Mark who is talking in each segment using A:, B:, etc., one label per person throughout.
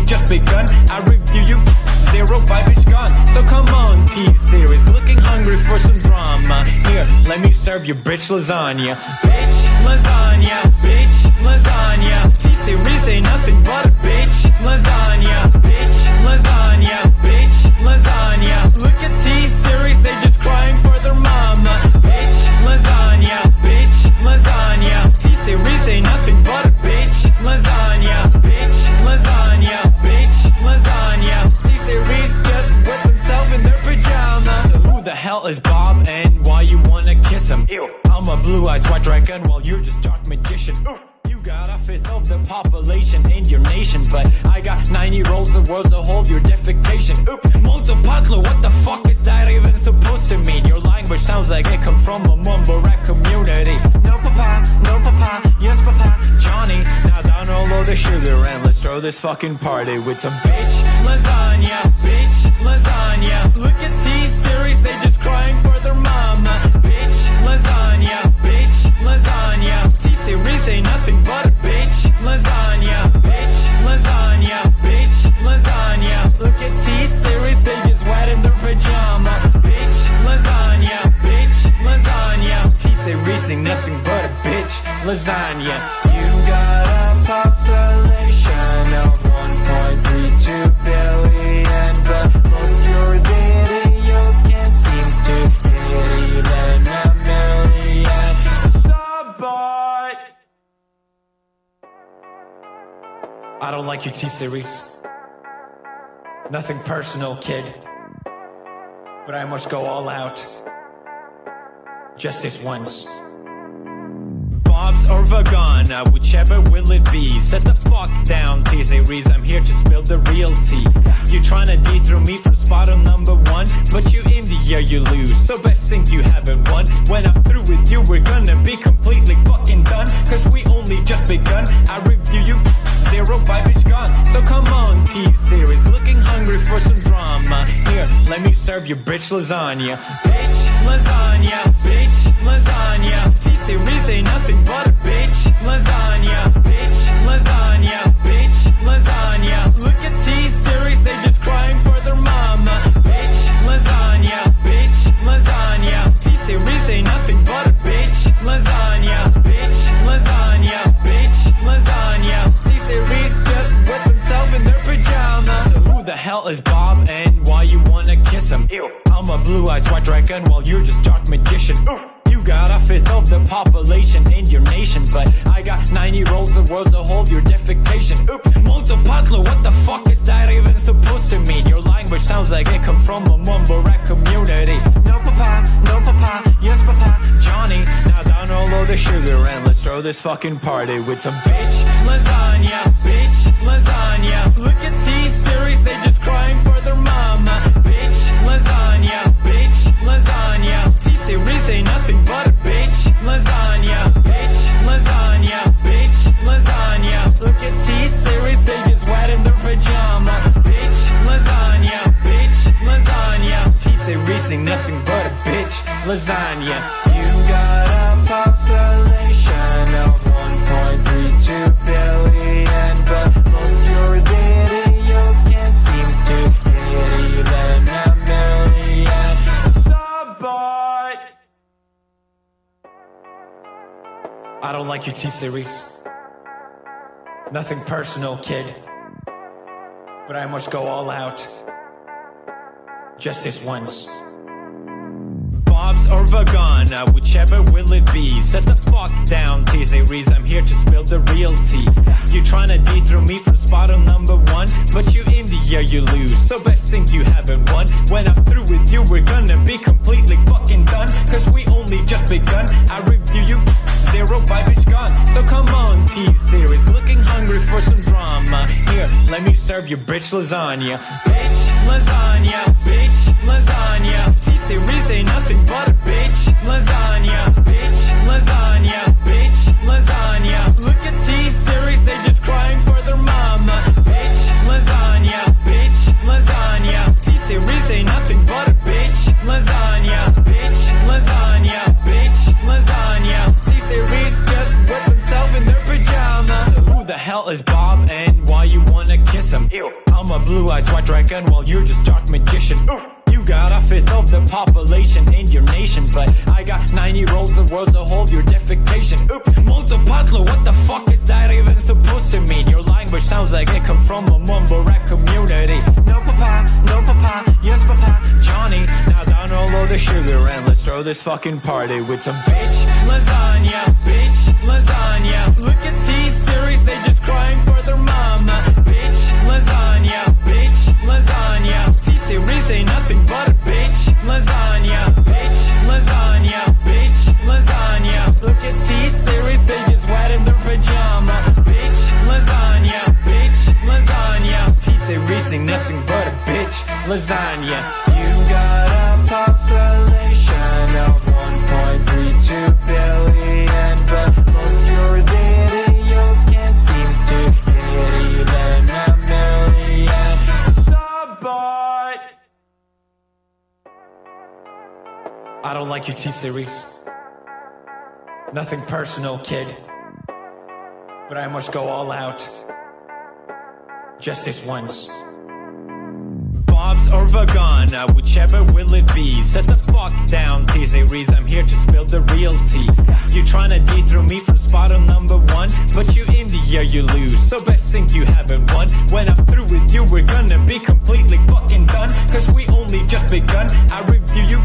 A: just begun. I review you, zero bitch gone. So come on, T-Series, looking hungry for some drama. Here, let me serve you bitch lasagna. Bitch lasagna, bitch lasagna. T-Series ain't nothing but a bitch lasagna. Bitch lasagna, bitch lasagna. Look at T-Series, they just crying for their mama. Bitch lasagna, bitch lasagna. T-Series ain't nothing but a bitch lasagna. Bitch lasagna, bitch lasagna. T-Series just whip himself in their pajamas. So who the hell is Bob and why you wanna kiss him? Ew. I'm a blue-eyed white dragon while you're just dark magician. Ooh. You got a fifth of the population in your nation, but I got 90 rolls of worlds to hold your defecation. Oops, multipatlo, what the fuck is that even supposed to mean? Your language sounds like it come from a mumble rap community. No papa, yes papa, Johnny. Now download the sugar and let's throw this fucking party with some bitch lasagna, bitch lasagna. Look at T-Series, they just crying for their mama. Bitch lasagna, bitch lasagna. T-Series ain't nothing but a bitch lasagna. Bitch lasagna, bitch lasagna. Look at T-Series, they just wet in their pajama. Bitch lasagna, bitch lasagna. T-Series ain't nothing but a bitch lasagna. You got a population of 1.32 billion, but most your videos can't seem to hit even a million. Subbot. I don't like you, T-Series. Nothing personal, kid. But I must go all out. Just this once. Bob's or Vagana, whichever will it be. Set the fuck down, T-Series, I'm here to spill the real tea. You tryna dethrone me from spot on number one, but you in the air you lose, so best think you haven't won. When I'm through with you, we're gonna be completely fucking done, cause we only just begun. I review you, zero bitch gone. So come on, T-Series, looking hungry for some drama. Here, let me serve you bitch lasagna. Bitch lasagna, bitch lasagna. T-Series ain't nothing but a bitch lasagna. Bitch lasagna, bitch lasagna. Look at T-Series, they just crying for their mama. Bitch lasagna, bitch lasagna. T-Series ain't nothing but a bitch lasagna. Bitch lasagna, bitch lasagna. T-Series just whip himself in their pajamas. So who the hell is Bob and why you wanna kiss him? Ew. I'm a blue-eyed white dragon while you're just dark magician. Ooh. You got a fifth of the population in your nation, but I got 90 rolls of worlds to hold your defecation. Oops, multipatlo, what the fuck is that even supposed to mean? Your language sounds like it come from a mumble rap community. No papa, yes papa, Johnny. Now download the sugar and let's throw this fucking party with some bitch lasagna, bitch lasagna. Look at T-Series, they just crying for their mama. Bitch lasagna, bitch lasagna. T-Series ain't nothing but a bitch lasagna. Bitch lasagna, bitch lasagna. Look at T-Series, they just wet in their pajama. Bitch lasagna, bitch lasagna. T-Series ain't nothing but a bitch lasagna. You got a population of 1.32 billion, but most your videos can't seem to hit even a million. Subbot. I don't like you, T-Series. Nothing personal, kid. But I must go all out. Just this once. Bob's or Vagana, whichever will it be. Set the fuck down, T-Series, I'm here to spill the real tea. You tryna dethrone me from spot on number one, but you in the air you lose, so best think you haven't won. When I'm through with you, we're gonna be completely fucking done, cause we only just begun. I review you, zero bitch gone. So come on, T-Series, looking hungry for some drama. Here, let me serve you bitch lasagna. Bitch lasagna, bitch lasagna. T-Series ain't nothing but a bitch lasagna. Bitch lasagna, bitch lasagna. Look at T-Series, they just crying for their mama. Bitch lasagna, bitch lasagna. T-Series ain't nothing but a bitch lasagna. Bitch lasagna, bitch lasagna. T-Series just whip himself in their pajamas. So who the hell is Bob and why you wanna kiss him? Ew. I'm a blue-eyed white dragon while you're just dark magician. You got a fifth of the population in your nation, but I got 90 rolls of worlds to hold your defecation. Oops, multipatlo, what the fuck is that even supposed to mean? Your language sounds like it come from a mumble rap community. No papa, yes papa, Johnny. Now download the sugar and let's throw this fucking party with some bitch lasagna, bitch lasagna. Look at T-Series, they just crying for their mama. Bitch lasagna, bitch lasagna. T-Series ain't nothing but a bitch lasagna, bitch lasagna, bitch lasagna. Look at T-Series, they just wet in their pajama. Bitch lasagna, bitch lasagna. T-Series ain't nothing but a bitch lasagna. You got a population of 1.32 billion, but most your videos can't seem to get even a million. Subbot. I don't like your T-Series. Nothing personal, kid. But I must go all out. Just this once. Bob's or Vagana, whichever will it be. Set the fuck down, T-Series, I'm here to spill the real tea. You tryna dethrone me from spot on number one, but you in the year you lose, so best think you haven't won. When I'm through with you, we're gonna be completely fucking done, cause we only just begun. I review you,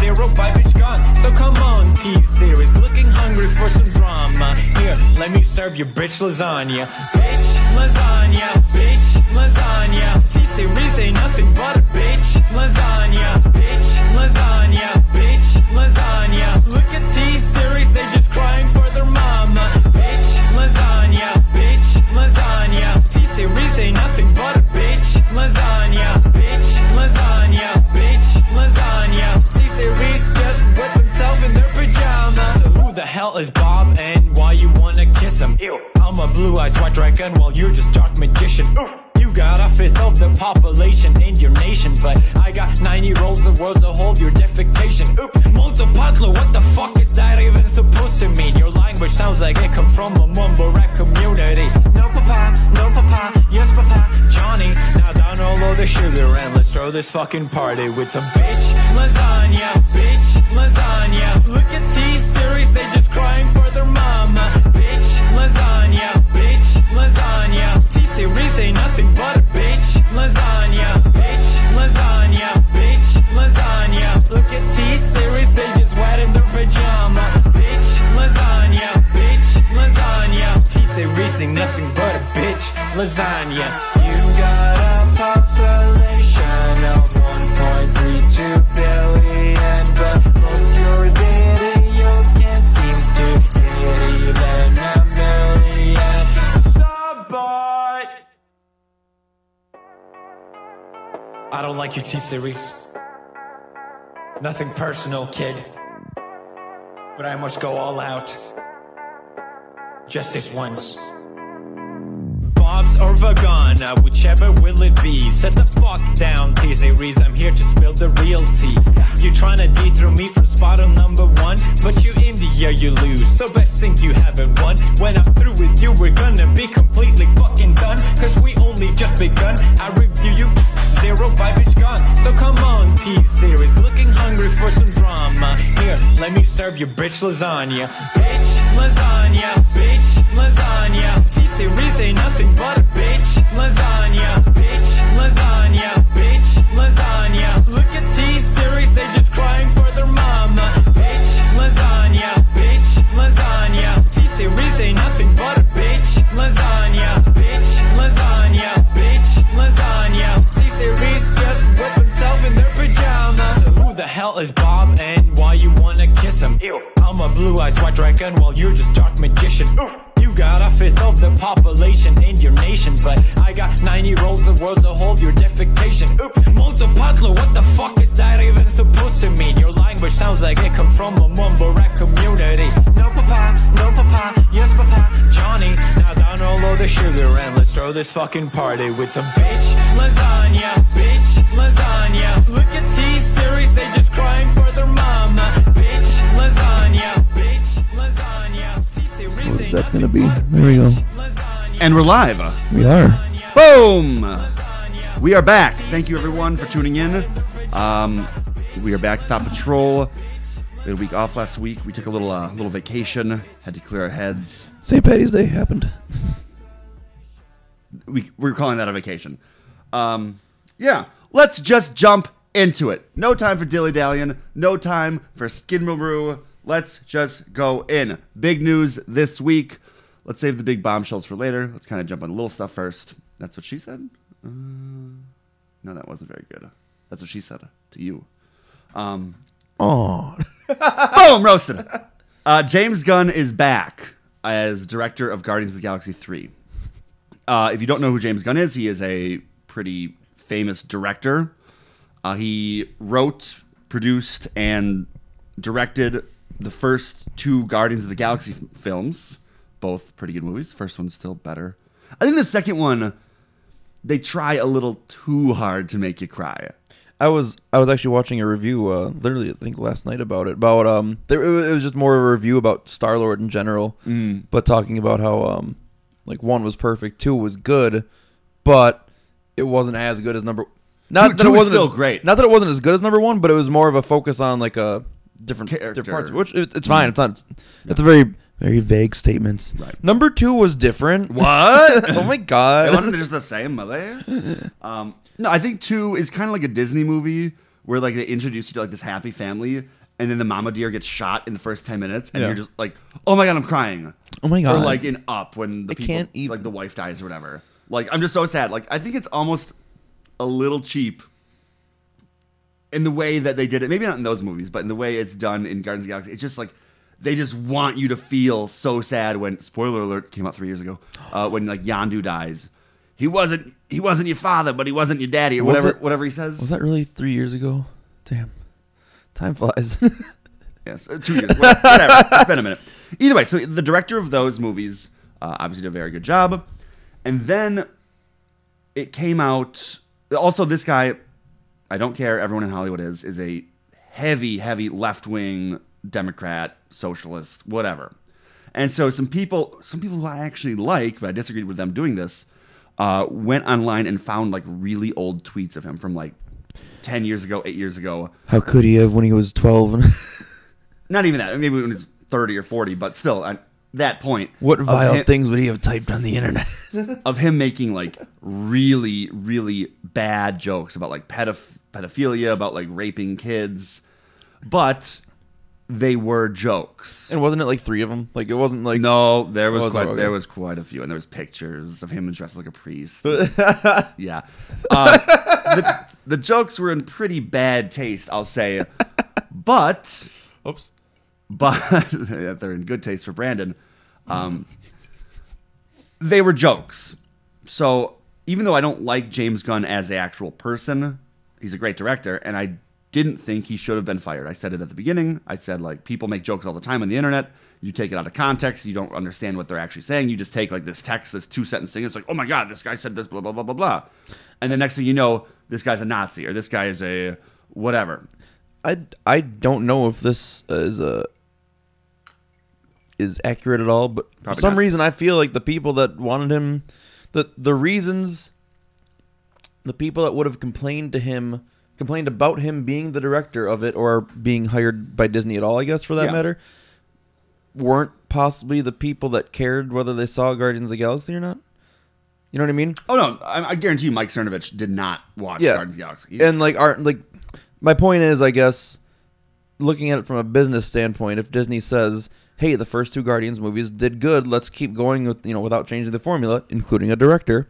A: zero bitch gone. So come on, T-Series, looking hungry for some drama. Here, let me serve you bitch lasagna. Bitch lasagna, bitch lasagna. T-Series ain't nothing but a bitch lasagna, bitch lasagna, bitch lasagna. Look at T-Series, they just crying for their mama. Bitch lasagna, bitch lasagna. T-Series ain't nothing but a bitch lasagna, bitch lasagna, bitch lasagna. T-Series just whip himself in their pajamas. So who the hell is Bob and why you wanna kiss him? Ew. I'm a blue-eyed white dragon while you're just dark magician. You got a fifth of the population in your nation, but I got 90 rolls of worlds to hold your defecation. Oops, multipatlo, what the fuck is that even supposed to mean? Your language sounds like it come from a mumble rap community. No papa, yes papa, Johnny. Now download the sugar and let's throw this fucking party with some bitch lasagna, bitch lasagna. Look at T-Series, they just crying for their mama. Bitch lasagna, bitch lasagna. T-Series ain't nothing but a bitch lasagna, bitch lasagna, bitch lasagna. Look at T-Series, they just wet in their pajama. Bitch lasagna, bitch lasagna. T-Series ain't nothing but a bitch lasagna. You got a population of 1.32 billion, but most your videos can't seem to get even a million. Subbot. I don't like your T-Series. Nothing personal, kid. But I must go all out. Just this once. Bob's or Vagana, whichever will it be. Set the fuck down, T-Series, I'm here to spill the real tea. You tryna dethrone me from spot on number one, but you in the year you lose, so best think you haven't won. When I'm through with you, we're gonna be completely fucking done, cause we only just begun. I review you, zero bitch gone. So come on, T-Series, looking hungry for some drama. Here, let me serve you bitch lasagna. Bitch lasagna, bitch lasagna. T-Series ain't nothing but a bitch lasagna, bitch lasagna, bitch lasagna. Look at T-Series, they just crying for their mama. Bitch lasagna, bitch lasagna. T-Series ain't nothing but a bitch lasagna, bitch lasagna, bitch lasagna. T-Series just whip himself in their pajamas. So who the hell is Bob and why you wanna kiss him? Ew. I'm a blue-eyed white dragon while you're just dark magician. You got a fifth of the population in your nation, but I got 90 rolls of worlds to hold your defecation. Oops, multipatlo, what the fuck is that even supposed to mean? Your language sounds like it come from a mumble rap community. No papa, yes papa, Johnny. Now download the sugar and let's throw this fucking party with some bitch lasagna, bitch lasagna. Look at T-Series, they just crying for their mama. Bitch lasagna, bitch lasagna.
B: So that's gonna be. There we go.
C: And we're live.
B: We are.
C: Boom!
B: We are back. Thank you, everyone, for tuning in. We are back. Thought Patrol. We had a week off last week. We took a little vacation. Had to clear our heads.
C: St. Patty's Day happened.
B: We're calling that a vacation. Yeah. Let's just jump into it. No time for dilly-dallying. No time for skid-maroo. Let's just go in. Big news this week. Let's save the big bombshells for later. Let's kind of jump on the little stuff first. That's what she said? No, that wasn't very good. That's what she said to you.
C: Oh.
B: Boom! Roasted. James Gunn is back as director of Guardians of the Galaxy 3. If you don't know who James Gunn is, he is a pretty famous director. He wrote, produced, and directed the first 2 Guardians of the Galaxy films. Both pretty good movies. First one's still better. I think the second one, they try a little too hard to make you cry.
C: I was actually watching a review, literally I think last night about it. It was just more of a review about Star-Lord in general, but talking about how like 1 was perfect, 2 was good, but it wasn't as good as number. Not that it wasn't
B: still great.
C: Not that it wasn't as good as number 1, but it was more of a focus on like a different parts, which it's fine. It's not. It's a very vague statements.
B: Right.
C: Number 2 was different.
B: What?
C: Oh my god!
B: It wasn't just the same, movie. No, I think 2 is kind of like a Disney movie where like they introduce you to like this happy family, and then the mama deer gets shot in the first 10 minutes, and you're just like, oh my god, I'm crying.
C: Oh my god!
B: Or like in Up when the people,
C: can't even.
B: like the wife dies or whatever. Like I'm just so sad. Like I think it's almost a little cheap in the way that they did it. Maybe not in those movies, but in the way it's done in Guardians of the Galaxy. It's just like they just want you to feel so sad when, spoiler alert, came out 3 years ago, when like Yondu dies. He wasn't your father, but he wasn't your daddy, or whatever he says.
C: Was that really 3 years ago? Damn, time flies.
B: Yes, 2 years. Whatever. It's been a minute. Either way, so the director of those movies obviously did a very good job, and then it came out. Also, this guy, I don't care. Everyone in Hollywood is a heavy left-wing Democrat, socialist, whatever. And so some people who I actually like, but I disagreed with them doing this, went online and found like really old tweets of him from like 10 years ago, 8 years ago.
C: How could he have when he was 12?
B: Not even that. Maybe when he was 30 or 40, but still, at that point.
C: What vile things would he have typed on the internet?
B: Of him making like really bad jokes about like pedophilia, about like raping kids. But they were jokes.
C: And wasn't it like 3 of them? Like it wasn't like
B: no, there was quite a few, and there was pictures of him dressed like a priest. Yeah, the jokes were in pretty bad taste, I'll say. But yeah, they're in good taste for Brandon. They were jokes. So even though I don't like James Gunn as an actual person, he's a great director, and I didn't think he should have been fired. I said it at the beginning. I said, like, people make jokes all the time on the internet. You take it out of context. You don't understand what they're actually saying. You just take, like, this text, this 2-sentence thing. It's like, oh, my God, this guy said this, blah, blah, blah, blah, blah. And the next thing you know, this guy's a Nazi or this guy is a whatever.
C: I don't know if this is accurate at all, but
B: Probably
C: for some
B: not.
C: reason I feel like the people that wanted him, the people that would have complained about him being the director of it or being hired by Disney at all, I guess, for that matter, weren't possibly the people that cared whether they saw Guardians of the Galaxy or not. You know what I mean?
B: Oh, no. I guarantee you Mike Cernovich did not watch Guardians of the Galaxy.
C: And, my point is, I guess, looking at it from a business standpoint, if Disney says, hey, the first 2 Guardians movies did good, let's keep going with, without changing the formula, including a director.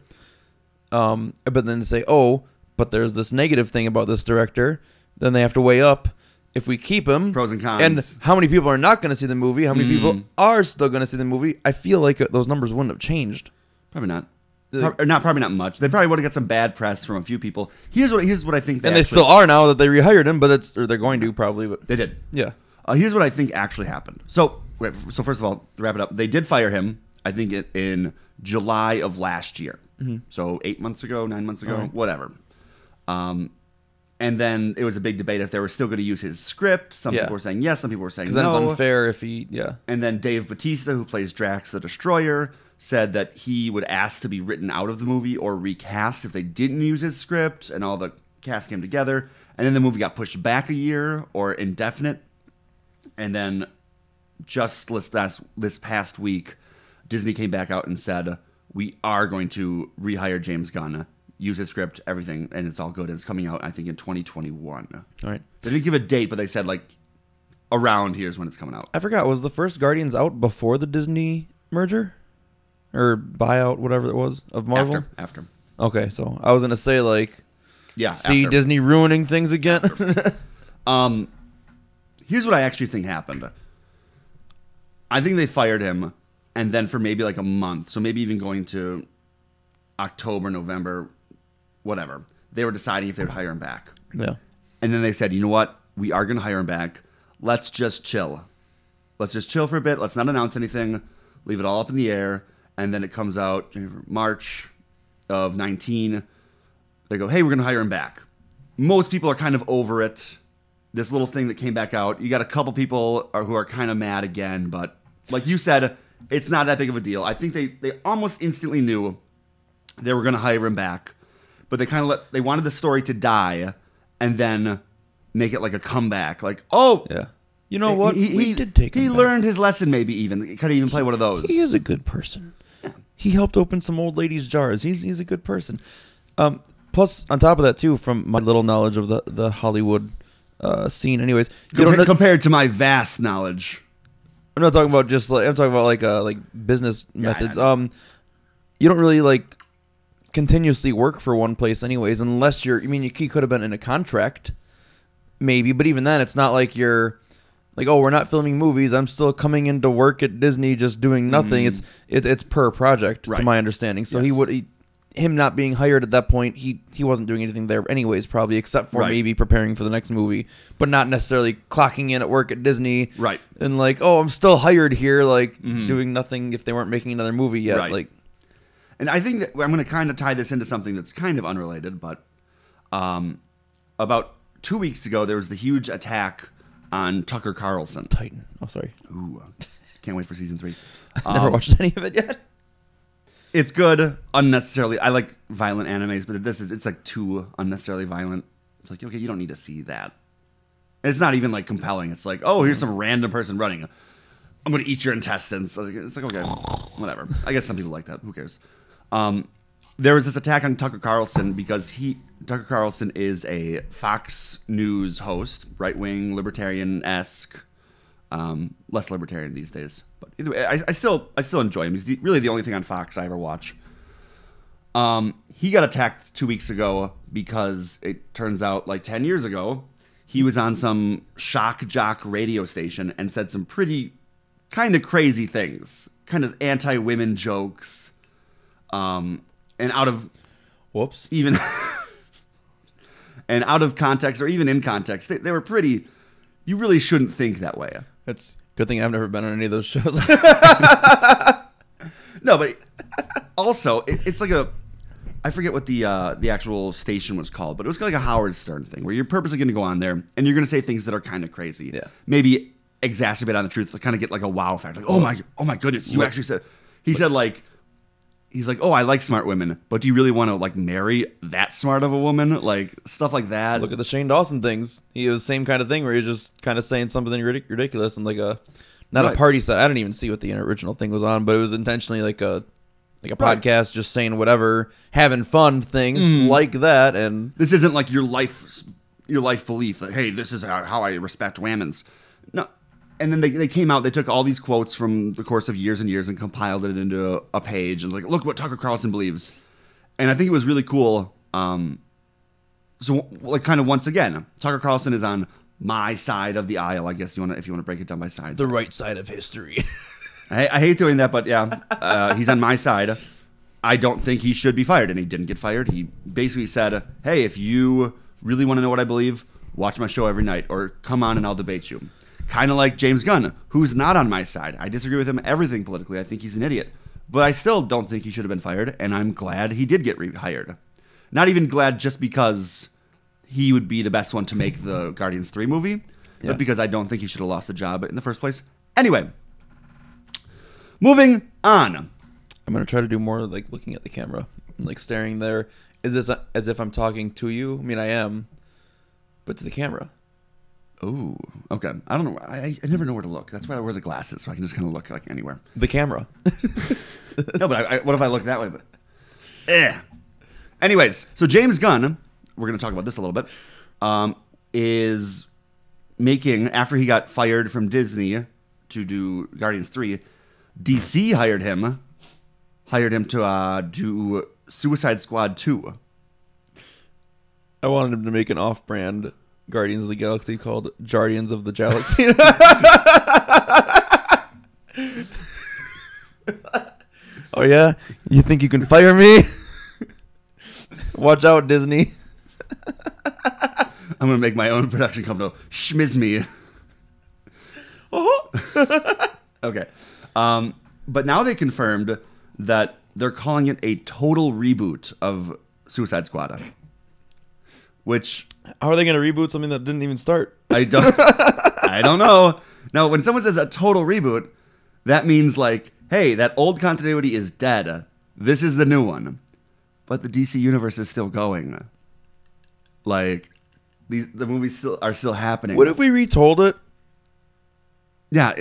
C: But then say, oh, but there's this negative thing about this director, then they have to weigh up if we keep him.
B: Pros and cons.
C: And how many people are not going to see the movie, how many people are still going to see the movie. I feel like those numbers wouldn't have changed.
B: Probably not. Probably not much. They probably would have got some bad press from a few people. Here's what I think.
C: They still are now that they rehired him, but they're going to probably. But
B: they did.
C: Yeah.
B: Here's what I think actually happened. So first of all, to wrap it up, they did fire him. I think in July of last year. Mm-hmm. So 8 months ago, 9 months ago, whatever. And then it was a big debate if they were still going to use his script. Some people were saying yes, some people were saying no.
C: Because then it's unfair if he,
B: And then Dave Bautista, who plays Drax the Destroyer, said that he would ask to be written out of the movie or recast if they didn't use his script, and all the cast came together. And then the movie got pushed back a year or indefinite. And then just this past week, Disney came back out and said, we are going to rehire James Gunn, use his script, everything, and it's all good. And it's coming out, I think, in 2021.
C: All right.
B: They didn't give a date, but they said, like, around here's when it's coming out.
C: I forgot, was the first Guardians out before the Disney merger? Or buyout, whatever it was, of Marvel?
B: After.
C: Okay, so I was going to say, like,
B: Yeah.
C: see
B: after.
C: Disney ruining things again?
B: Here's what I actually think happened. I think they fired him, and then for maybe like a month, so maybe even going to October, November, whatever, they were deciding if they would hire him back.
C: Yeah.
B: And then they said, you know what? We are going to hire him back. Let's just chill. Let's just chill for a bit. Let's not announce anything. Leave it all up in the air. And then it comes out March of 19. They go, hey, we're going to hire him back. Most people are kind of over it. This little thing that came back out. You got a couple people who are kind of mad again. But like you said, it's not that big of a deal. I think they almost instantly knew they were going to hire him back. But they kind of they wanted the story to die and then make it like a comeback. Like, oh,
C: Yeah. You know what?
B: He
C: did take him
B: He
C: back.
B: learned his lesson, maybe even. He could even play one of those.
C: He is a good person. He helped open some old ladies' jars. He's a good person. Plus, on top of that, too, from my little knowledge of the Hollywood scene, anyways,
B: Compared to my vast knowledge.
C: I'm not talking about just like I'm talking about like business methods.
B: Yeah.
C: You don't really like continuously work for one place, anyways, unless you're. I mean, you could have been in a contract, maybe, but even then, it's not like you're. Like, oh, we're not filming movies. I'm still coming into work at Disney, just doing nothing. It's per project,
B: Right.
C: to my understanding. So
B: Yes.
C: him not being hired at that point, he wasn't doing anything there anyways, probably, except for
B: Right.
C: maybe preparing for the next movie, but not necessarily clocking in at work at Disney.
B: Right.
C: And like, oh, I'm still hired here, like doing nothing if they weren't making another movie yet.
B: Right.
C: Like,
B: And I think that I'm going to kind of tie this into something that's kind of unrelated, but about 2 weeks ago, there was the huge attack on Tucker Carlson.
C: Titan. Oh, sorry.
B: Ooh, can't wait for season 3.
C: Never watched any of it yet.
B: It's good, unnecessarily. I like violent animes, but it's like too unnecessarily violent. It's like, okay, you don't need to see that. And it's not even like compelling. It's like, oh, here's some random person running. I'm going to eat your intestines. It's like, okay, whatever. I guess some people like that. Who cares? There was this attack on Tucker Carlson because Tucker Carlson is a Fox News host, right-wing, libertarian-esque, less libertarian these days. But either way, I still enjoy him. He's really the only thing on Fox I ever watch. He got attacked 2 weeks ago because it turns out, like 10 years ago, he was on some shock jock radio station and said some pretty kind of crazy things, kind of anti-women jokes, and out of
C: Whoops.
B: even and out of context or even in context, they were pretty. You really shouldn't think that way.
C: It's good thing I've never been on any of those shows.
B: No, but also it's like I forget what the actual station was called, but it was like a Howard Stern thing where you're purposely going to go on there and you're going to say things that are kind of crazy.
C: Yeah.
B: Maybe exacerbate on the truth, to kind of get like a wow factor. Like, oh my goodness, you actually said. He said like. He's like, oh, I like smart women, but do you really want to like marry that smart of a woman? Like stuff like that.
C: Look at the Shane Dawson things. He was the same kind of thing where he's just kind of saying something ridiculous and like not
B: Right.
C: a party set. I didn't even see what the original thing was on, but it was intentionally like a
B: Right.
C: podcast, just saying whatever, having fun thing like that. And
B: This isn't like your life belief that, hey, this is how I respect women's. No. And then they came out, they took all these quotes from the course of years and years and compiled it into a page and like, look what Tucker Carlson believes. And I think it was really cool. So like kind of once again, Tucker Carlson is on my side of the aisle, I guess if you want to break it down by sides.
C: the right side of history.
B: I hate doing that, but yeah, he's on my side. I don't think he should be fired, and he didn't get fired. He basically said, hey, if you really want to know what I believe, watch my show every night, or come on and I'll debate you. Kind of like James Gunn, who's not on my side. I disagree with him everything politically. I think he's an idiot. But I still don't think he should have been fired, and I'm glad he did get rehired. Not even glad just because he would be the best one to make the Guardians 3 movie, but because I don't think he should have lost the job in the first place. Anyway, moving on.
C: I'm gonna try to do more like looking at the camera, and, like staring there. Is this as if I'm talking to you? I mean, I am, but to the camera.
B: Ooh, okay. I don't know. I never know where to look. That's why I wear the glasses, so I can just kind of look like anywhere.
C: The camera.
B: No, but what if I look that way? But, Anyways, so James Gunn, we're going to talk about this a little bit, is making, after he got fired from Disney to do Guardians 3, DC hired him to do Suicide Squad 2.
C: I wanted him to make an off-brand Guardians of the Galaxy called Jardians of the Galaxy. Oh yeah? You think you can fire me? Watch out, Disney.
B: I'm going to make my own production company. Schmizme. Okay. But now they confirmed that they're calling it a total reboot of Suicide Squad. Which...
C: How are they going to reboot something that didn't even start?
B: I don't know. Now, when someone says a total reboot, that means like, hey, that old continuity is dead. This is the new one. But the DC universe is still going. Like, the movies are still happening.
C: What if we retold it?
B: Yeah,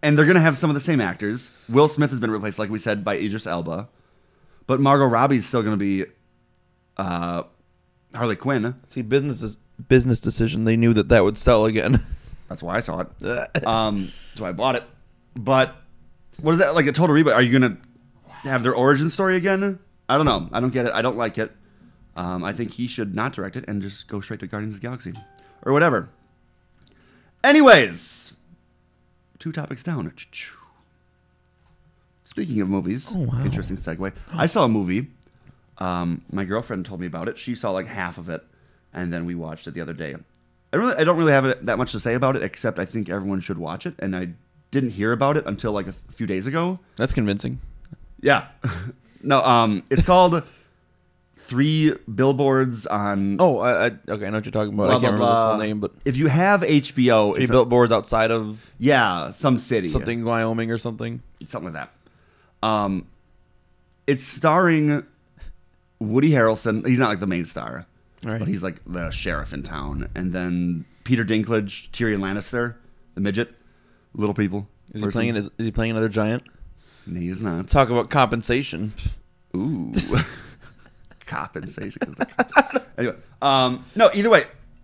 B: and they're gonna have some of the same actors. Will Smith has been replaced, like we said, by Idris Elba, but Margot Robbie's still gonna be Harley Quinn.
C: See, business decision. They knew that would sell again.
B: That's why I saw it. So I bought it. But what is that, like a total reboot? Are you gonna have their origin story again? I don't know. I don't get it. I don't like it. I think he should not direct it and just go straight to Guardians of the Galaxy or whatever. Anyways, 2 topics down. Speaking of movies,
C: oh, wow.
B: Interesting segue. I saw a movie. My girlfriend told me about it. She saw like half of it, and then we watched it the other day. I don't really have that much to say about it, except I think everyone should watch it. And I didn't hear about it until like a few days ago.
C: That's convincing.
B: Yeah. No, it's called 3 Billboards on...
C: Oh, okay, I know what you're talking about.
B: Blah,
C: I can't
B: blah,
C: remember
B: blah.
C: the full name, but...
B: If you have HBO...
C: 3 billboards outside of...
B: Yeah, some city.
C: Something Wyoming or something.
B: Something like that. It's starring Woody Harrelson. He's not like the main star,
C: Right.
B: but he's like the sheriff in town. And then Peter Dinklage, Tyrion Lannister, the midget, little people.
C: Is he playing another giant?
B: No, he is not.
C: Talk about compensation.
B: Ooh. Compensation. Anyway, no, either way,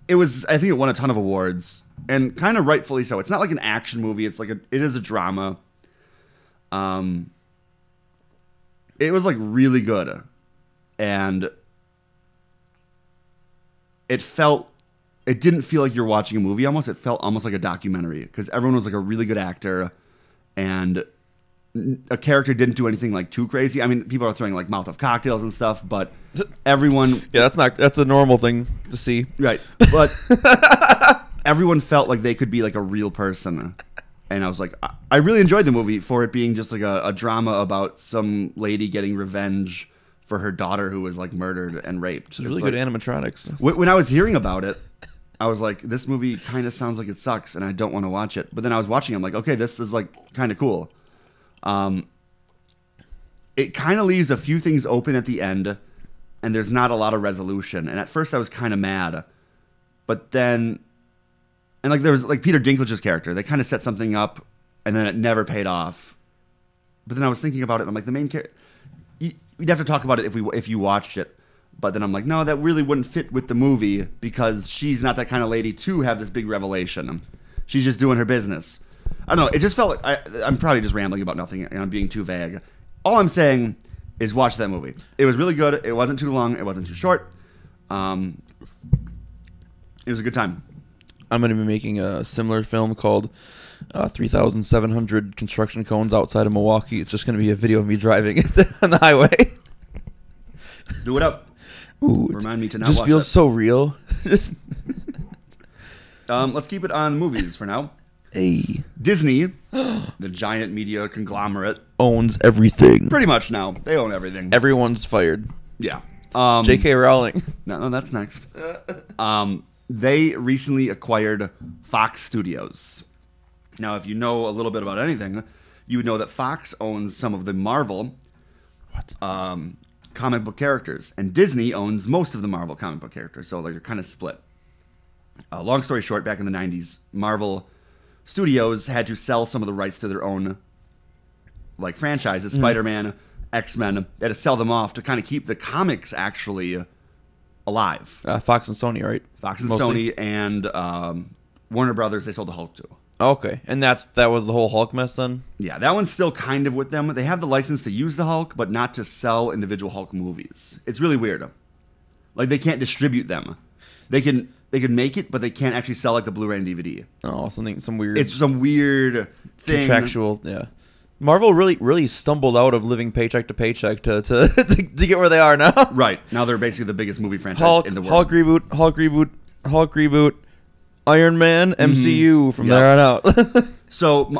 B: I think it won a ton of awards, and kind of rightfully so. It's not like an action movie. It's like it is a drama. It was like really good, and it didn't feel like you're watching a movie. It felt almost like a documentary, because everyone was like a really good actor, and a character didn't do anything like too crazy. I mean, people are throwing like Molotov cocktails and stuff, but everyone...
C: Yeah, that's a normal thing to see.
B: Right. But everyone felt like they could be like a real person. And I was like, I really enjoyed the movie for it being just like a drama about some lady getting revenge for her daughter who was like murdered and raped.
C: It's really good animatronics.
B: When I was hearing about it, I was like, this movie kind of sounds like it sucks and I don't want to watch it. But then I was watching it, I'm like, okay, this is like kind of cool. It kind of leaves a few things open at the end, and there's not a lot of resolution. And at first I was kind of mad, but then, and like there was like Peter Dinklage's character, they kind of set something up, and then it never paid off. But then I was thinking about it, and I'm like, the main character, you'd have to talk about it if you watched it. But then I'm like, no, that really wouldn't fit with the movie, because she's not that kind of lady to have this big revelation. She's just doing her business. I don't know. It just felt like I'm probably just rambling about nothing, and I'm being too vague. All I'm saying is watch that movie. It was really good. It wasn't too long. It wasn't too short. It was a good time.
C: I'm going to be making a similar film called 3,700 Construction Cones Outside of Milwaukee. It's just going to be a video of me driving on the highway.
B: Do it up.
C: Ooh,
B: Remind me to not
C: just
B: watch
C: feels
B: that.
C: so real. Just
B: Let's keep it on movies for now.
C: Hey.
B: Disney, the giant media conglomerate,
C: Owns everything.
B: pretty much now. They own everything.
C: Everyone's fired.
B: Yeah.
C: J.K. Rowling.
B: No, that's next. They recently acquired Fox Studios. Now, if you know a little bit about anything, you would know that Fox owns some of the Marvel
C: What?
B: comic book characters, and Disney owns most of the Marvel comic book characters, so like they're kind of split. Long story short, back in the 90s, Marvel Studios had to sell some of the rights to their own like franchises, Spider-Man, X-Men. They had to sell them off to kind of keep the comics actually alive.
C: Fox and Sony, right?
B: Fox and
C: Mostly.
B: Sony and Warner Brothers, they sold the Hulk to.
C: Okay, and that was the whole Hulk mess then?
B: Yeah, that one's still kind of with them. They have the license to use the Hulk, but not to sell individual Hulk movies. It's really weird. Like they can't distribute them. They can make it, but they can't actually sell like the Blu-ray and DVD.
C: Oh, some weird.
B: It's some weird thing.
C: Contractual, yeah. Marvel really stumbled out of living paycheck to paycheck to get where they are now.
B: Right. Now they're basically the biggest movie franchise in the world.
C: Hulk reboot, Iron Man, MCU from there on out.
B: So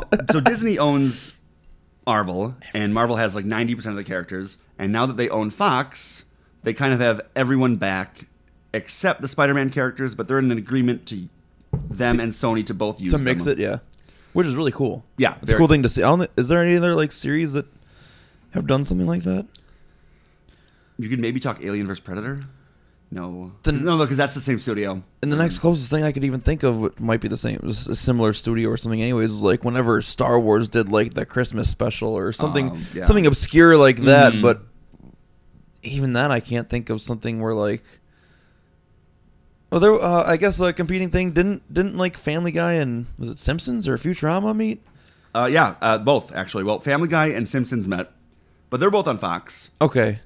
B: Disney owns Marvel, and Marvel has like 90% of the characters. And now that they own Fox, they kind of have everyone back except the Spider-Man characters, but they're in an agreement to them and Sony to both use
C: to mix
B: them.
C: it, yeah. Which is really cool.
B: Yeah,
C: it's a cool thing to see. Is there any other like series that have done something like that?
B: You could maybe talk Alien vs Predator. No,
C: Then-
B: no, because that's the same studio.
C: And the next closest thing I could even think of what might be the same, was a similar studio or something. Anyways, is like whenever Star Wars did like the Christmas special or something,
B: Yeah.
C: something obscure like that. But even then, I can't think of something where like. Well, there. I guess a competing thing didn't like Family Guy and was it Simpsons or Futurama meet?
B: Yeah, both actually. Well, Family Guy and Simpsons met, but they're both on Fox.
C: Okay.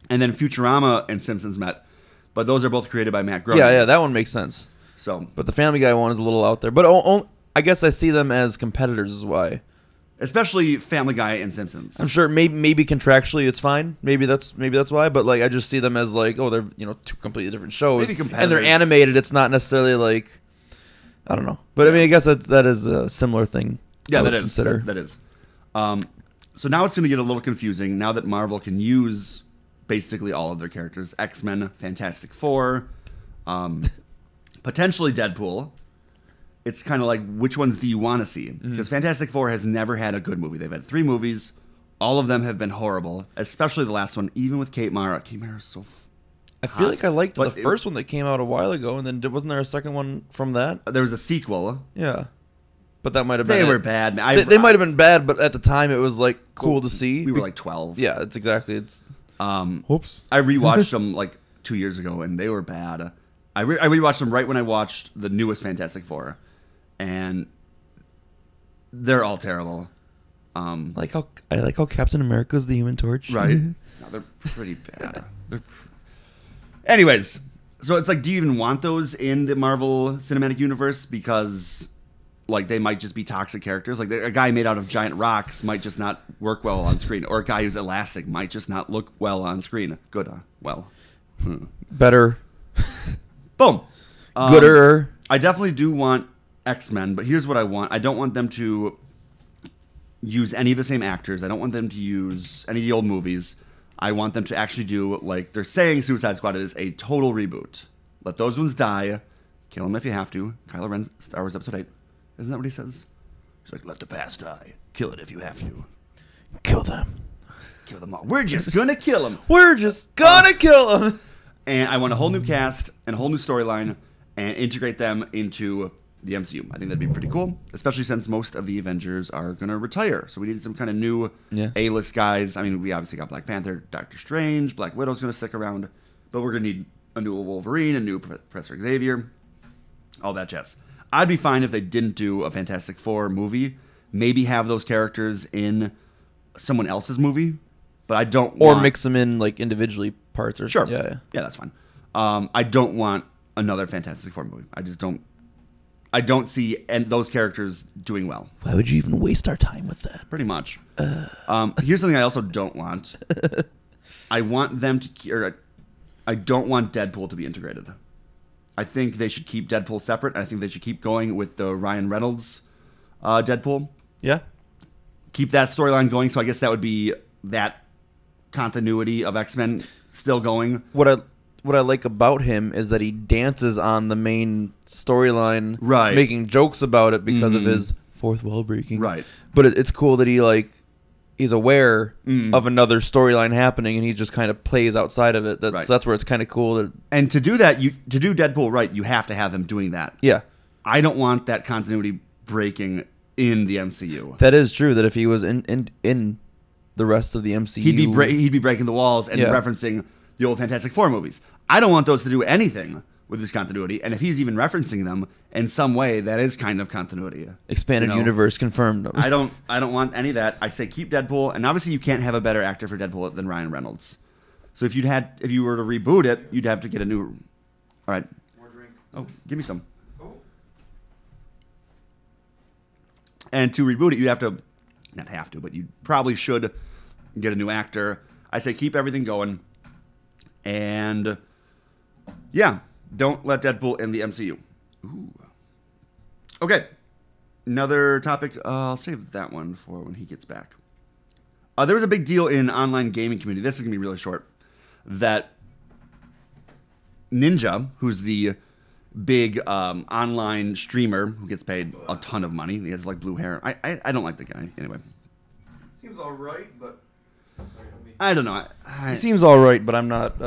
B: And then Futurama and Simpsons met, but those are both created by Matt Groening.
C: Yeah, that one makes sense.
B: So,
C: But the Family Guy one is a little out there. But I guess I see them as competitors is why.
B: especially Family Guy and Simpsons.
C: I'm sure maybe contractually it's fine. Maybe that's why. But like I just see them as like, oh, they're two completely different shows,
B: Maybe
C: and they're
B: competitors.
C: animated. It's not necessarily like I don't know. But I mean, I guess that is a similar thing.
B: Yeah,
C: I
B: that
C: would
B: is.
C: consider.
B: That is. So now it's going to get a little confusing now that Marvel can use basically all of their characters. X-Men, Fantastic Four, potentially Deadpool. It's kind of like, which ones do you want to see? Because Fantastic Four has never had a good movie. They've had 3 movies. All of them have been horrible, especially the last one, even with Kate Mara. Kate Mara's so
C: I feel like I liked
B: But
C: the first one that came out a while ago, and then wasn't there a second one from that?
B: There was a sequel.
C: Yeah, but that might have been.
B: They
C: it.
B: were bad.
C: They might have been bad, but at the time it was like cool to see.
B: We were like 12.
C: yeah, it's exactly. It's whoops.
B: I rewatched them like 2 years ago, and they were bad. I rewatched them right when I watched the newest Fantastic Four, and they're all terrible.
C: I like how Captain America's the Human Torch.
B: Right? No, they're pretty bad. Anyways, so it's like, do you even want those in the Marvel Cinematic Universe? Because like they might just be toxic characters. Like a guy made out of giant rocks might just not work well on screen, or a guy who's elastic might just not look well on screen. Good,
C: Better,
B: boom,
C: gooder.
B: I definitely do want X-Men, but here's what I want. I don't want them to use any of the same actors. I don't want them to use any of the old movies. I want them to actually do, like they're saying Suicide Squad is a total reboot. Let those ones die. Kill them if you have to. Kylo Ren, Star Wars Episode 8. Isn't that what he says? He's like, let the past die. Kill it if you have to.
C: Kill them.
B: Kill them all. We're just going to kill them.
C: We're just gonna kill them.
B: And I want a whole new cast and a whole new storyline and integrate them into the MCU. I think that'd be pretty cool, especially since most of the Avengers are going to retire. So we needed some kind of new A-list guys. I mean, we obviously got Black Panther, Doctor Strange, Black Widow's going to stick around, but we're going to need a new Wolverine, a new Professor Xavier, all that jazz. I'd be fine if they didn't do a Fantastic Four movie, maybe have those characters in someone else's movie, but I don't want...
C: Or mix them in like individually parts or
B: Sure.
C: Yeah.
B: Yeah, that's fine. I don't want another Fantastic Four movie. I don't see those characters doing well.
C: Why would you even waste our time with that?
B: Pretty much. Here's something I also don't want. I want them to... Or I don't want Deadpool to be integrated. I think they should keep Deadpool separate. And I think they should keep going with the Ryan Reynolds Deadpool.
C: Yeah.
B: Keep that storyline going. So I guess that would be that continuity of X-Men still going.
C: What I like about him is that he dances on the main storyline,
B: Right.
C: making jokes about it because of his fourth wall breaking.
B: Right.
C: But it's cool that he's aware of another storyline happening, and he just kind of plays outside of it. That's where it's kind of cool. That,
B: and to do that, to do Deadpool right, you have to have him doing that.
C: Yeah.
B: I don't want that continuity breaking in the MCU.
C: That is true. That if he was in the rest of the MCU,
B: he'd be breaking the walls and referencing the old Fantastic Four movies. I don't want those to do anything with this continuity, and if he's even referencing them in some way, that is kind of continuity.
C: Expanded universe confirmed.
B: I don't want any of that. I say keep Deadpool, and obviously you can't have a better actor for Deadpool than Ryan Reynolds. So if you were to reboot it, you'd have to get a new. All right.
D: More drink.
B: Oh, give me some.
D: Oh.
B: And to reboot it, you'd have to, not have to, but you probably should get a new actor. I say keep everything going, and yeah. Don't let Deadpool in the MCU. Ooh. Okay. Another topic. I'll save that one for when he gets back. There was a big deal in online gaming community. This is going to be really short. That Ninja, who's the big online streamer who gets paid a ton of money. He has like blue hair. I don't like the guy. Anyway.
D: Seems all right, but sorry,
B: I don't know.
C: He seems all right, but I'm not.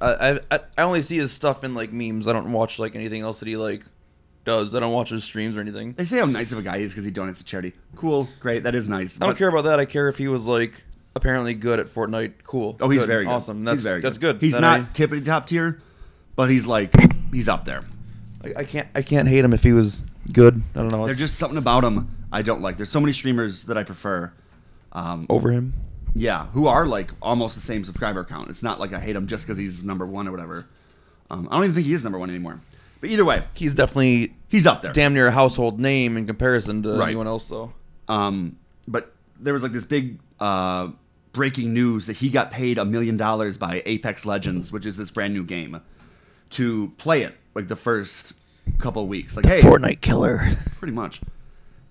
C: I only see his stuff in like memes. I don't watch like anything else that he like does. I don't watch his streams or anything.
B: They say how nice of a guy he is because he donates to charity. Cool, great, that is nice.
C: I don't care about that. I care if he was like apparently good at Fortnite. Cool.
B: Oh, he's
C: good.
B: very good.
C: Awesome.
B: That's
C: good.
B: He's
C: Then
B: not tippity top tier, but he's up there.
C: I can't hate him if he was good. I don't know.
B: There's just something about him I don't like. There's so many streamers that I prefer.
C: Over him.
B: Yeah, who are like almost the same subscriber count. It's not like I hate him just because he's number one or whatever. I don't even think he is number one anymore. But either way,
C: He's definitely
B: he's up there.
C: damn near a household name in comparison to
B: Right.
C: anyone else, though.
B: But there was like this big breaking news that he got paid $1 million by Apex Legends, which is this brand new game, to play it like the first couple of weeks. Like, hey,
C: Fortnite killer.
B: pretty much.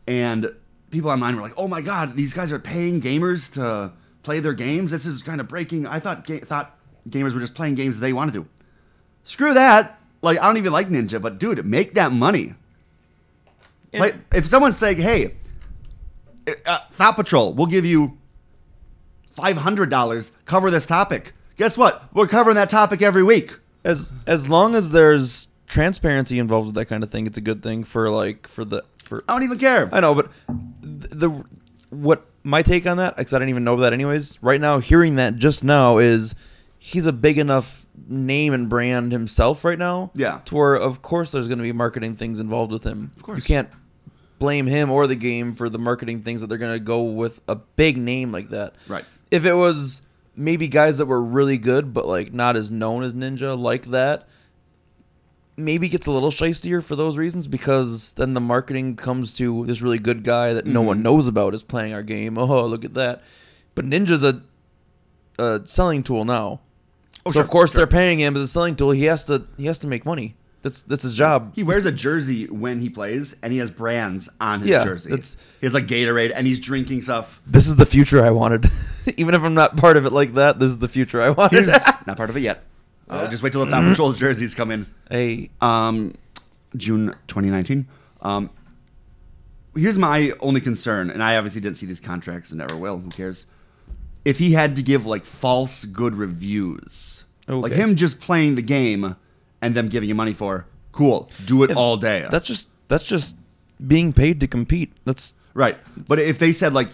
B: And people online were like, "Oh my god, these guys are paying gamers to play their games. This is kind of breaking. I thought gamers were just playing games they wanted to." Screw that. Like, I don't even like Ninja, but dude, make that money. Like, if someone's saying, "Hey, Thought Patrol, we'll give you $500, cover this topic." Guess what? We're covering that topic every week.
C: As long as there's transparency involved with that kind of thing, it's a good thing for
B: I don't even care.
C: I know, but what my take on that, because I didn't even know that anyways. Right now, hearing that just now is he's a big enough name and brand himself right now.
B: Yeah.
C: To where, of course, there's going to be marketing things involved with him.
B: Of course.
C: You can't blame him or the game for the marketing things that they're going to go with a big name like that.
B: Right.
C: If it was maybe guys that were really good, but like not as known as Ninja like that, maybe gets a little shystier for those reasons, because then the marketing comes to this really good guy that no one knows about is playing our game. Oh, look at that. But Ninja's a selling tool now.
B: Oh,
C: so
B: sure,
C: of course
B: sure.
C: they're paying him as a selling tool. He has to make money. That's his job.
B: He wears a jersey when he plays, and he has brands on his
C: Yeah,
B: jersey.
C: that's-
B: He has like Gatorade, and he's drinking stuff.
C: This is the future I wanted. Even if I'm not part of it like that, this is the future I wanted.
B: Here's not part of it yet. Just wait till the Thought Patrol jerseys come in.
C: Hey,
B: June 2019. Here's my only concern, and I obviously didn't see these contracts and never will. Who cares? If he had to give like false good reviews, like
C: Okay.
B: him just playing the game and them giving you money for, cool, do it all day.
C: that's just being paid to compete. That's
B: Right. But if they said, like,